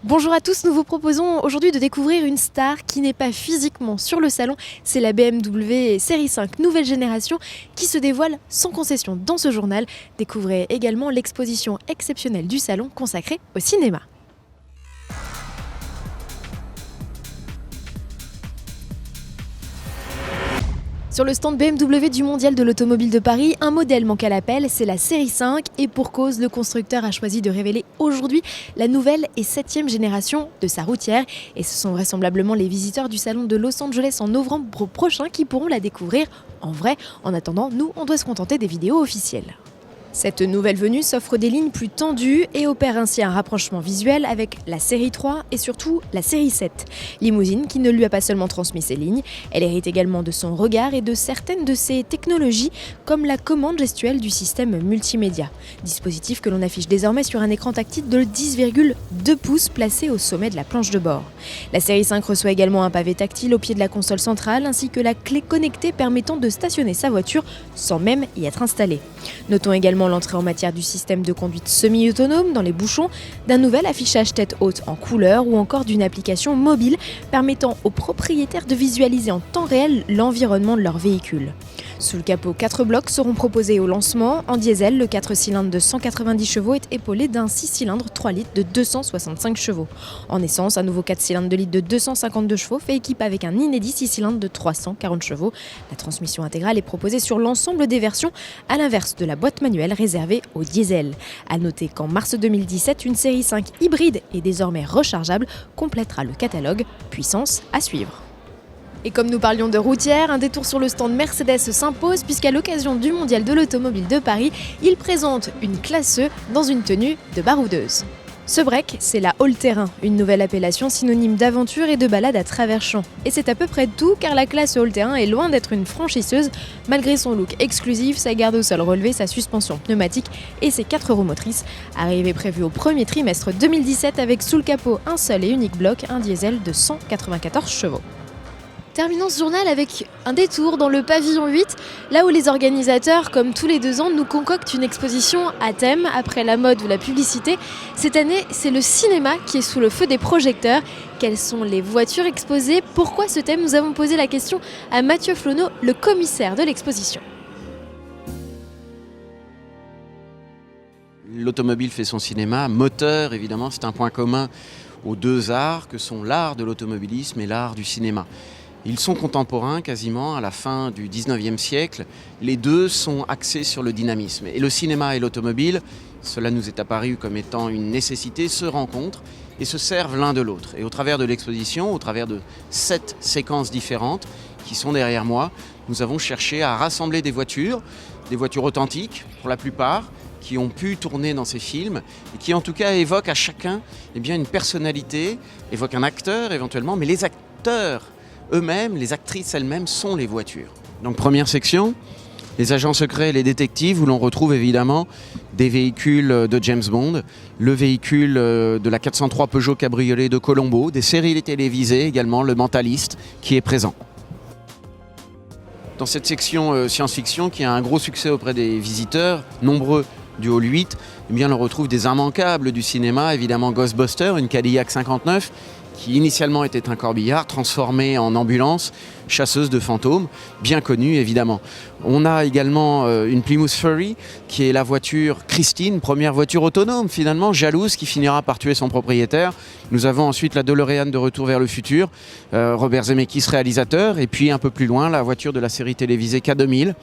Bonjour à tous, nous vous proposons aujourd'hui de découvrir une star qui n'est pas physiquement sur le salon, c'est la BMW Série 5 nouvelle génération qui se dévoile sans concession dans ce journal. Découvrez également l'exposition exceptionnelle du salon consacrée au cinéma. Sur le stand BMW du Mondial de l'Automobile de Paris, un modèle manque à l'appel, c'est la Série 5 et pour cause, le constructeur a choisi de révéler aujourd'hui la nouvelle et 7e génération de sa routière et ce sont vraisemblablement les visiteurs du salon de Los Angeles en novembre prochain qui pourront la découvrir en vrai. En attendant, nous, on doit se contenter des vidéos officielles. Cette nouvelle venue s'offre des lignes plus tendues et opère ainsi un rapprochement visuel avec la série 3 et surtout la série 7. Limousine qui ne lui a pas seulement transmis ses lignes, elle hérite également de son regard et de certaines de ses technologies comme la commande gestuelle du système multimédia. Dispositif que l'on affiche désormais sur un écran tactile de 10,2 pouces placé au sommet de la planche de bord. La série 5 reçoit également un pavé tactile au pied de la console centrale ainsi que la clé connectée permettant de stationner sa voiture sans même y être installée. Notons également l'entrée en matière du système de conduite semi-autonome dans les bouchons, d'un nouvel affichage tête haute en couleur ou encore d'une application mobile permettant aux propriétaires de visualiser en temps réel l'environnement de leur véhicule. Sous le capot, 4 blocs seront proposés au lancement. En diesel, le 4 cylindres de 190 chevaux est épaulé d'un 6 cylindres 3 litres de 265 chevaux. En essence, un nouveau 4 cylindres de litres de 252 chevaux fait équipe avec un inédit 6 cylindres de 340 chevaux. La transmission intégrale est proposée sur l'ensemble des versions, à l'inverse de la boîte manuelle réservée au diesel. A noter qu'en mars 2017, une série 5 hybride et désormais rechargeable complétera le catalogue. Puissance à suivre. Et comme nous parlions de routière, un détour sur le stand Mercedes s'impose puisqu'à l'occasion du Mondial de l'Automobile de Paris, il présente une classe E dans une tenue de baroudeuse. Ce break, c'est la all-terrain, une nouvelle appellation synonyme d'aventure et de balade à travers champs. Et c'est à peu près tout car la classe all-terrain est loin d'être une franchisseuse, malgré son look exclusif, sa garde au sol relevée, sa suspension pneumatique et ses 4 roues motrices. Arrivée prévue au premier trimestre 2017 avec sous le capot un seul et unique bloc, un diesel de 194 chevaux. Terminons ce journal avec un détour dans le pavillon 8, là où les organisateurs, comme tous les 2 ans, nous concoctent une exposition à thème, après la mode ou la publicité. Cette année, c'est le cinéma qui est sous le feu des projecteurs. Quelles sont les voitures exposées? Pourquoi ce thème? Nous avons posé la question à Mathieu Flonneau, le commissaire de l'exposition. L'automobile fait son cinéma, moteur évidemment, c'est un point commun aux 2 arts que sont l'art de l'automobilisme et l'art du cinéma. Ils sont contemporains quasiment à la fin du 19e siècle. Les 2 sont axés sur le dynamisme. Et le cinéma et l'automobile, cela nous est apparu comme étant une nécessité, se rencontrent et se servent l'un de l'autre. Et au travers de l'exposition, au travers de 7 séquences différentes qui sont derrière moi, nous avons cherché à rassembler des voitures authentiques pour la plupart, qui ont pu tourner dans ces films et qui en tout cas évoquent à chacun une personnalité, évoquent un acteur éventuellement, mais les acteurs eux-mêmes, les actrices elles-mêmes sont les voitures. Donc première section, les agents secrets et les détectives où l'on retrouve évidemment des véhicules de James Bond, le véhicule de la 403 Peugeot Cabriolet de Colombo, des séries télévisées également, le Mentaliste qui est présent. Dans cette section science-fiction qui a un gros succès auprès des visiteurs, nombreux du hall 8, on retrouve des immanquables du cinéma, évidemment Ghostbusters, une Cadillac 59, qui initialement était un corbillard, transformé en ambulance, chasseuse de fantômes, bien connue évidemment. On a également une Plymouth Fury, qui est la voiture Christine, première voiture autonome finalement, jalouse, qui finira par tuer son propriétaire. Nous avons ensuite la DeLorean de Retour vers le futur, Robert Zemeckis réalisateur, et puis un peu plus loin, la voiture de la série télévisée K2000,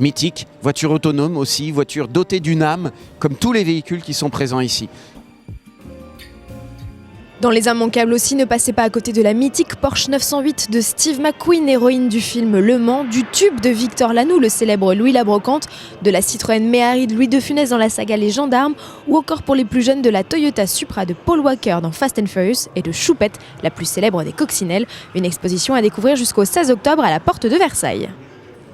mythique, voiture autonome aussi, voiture dotée d'une âme, comme tous les véhicules qui sont présents ici. Dans les immanquables aussi, ne passez pas à côté de la mythique Porsche 908 de Steve McQueen, héroïne du film Le Mans, du tube de Victor Lanoux, le célèbre Louis la Brocante, de la Citroën Méhari de Louis de Funès dans la saga Les Gendarmes, ou encore pour les plus jeunes de la Toyota Supra de Paul Walker dans Fast and Furious et de Choupette, la plus célèbre des coccinelles, une exposition à découvrir jusqu'au 16 octobre à la porte de Versailles.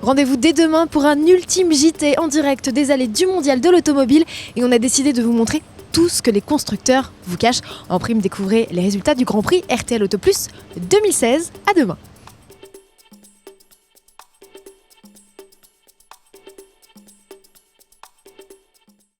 Rendez-vous dès demain pour un ultime JT en direct des allées du Mondial de l'Automobile et on a décidé de vous montrer tout ce que les constructeurs vous cachent. En prime, découvrez les résultats du Grand Prix RTL Auto Plus 2016. À demain.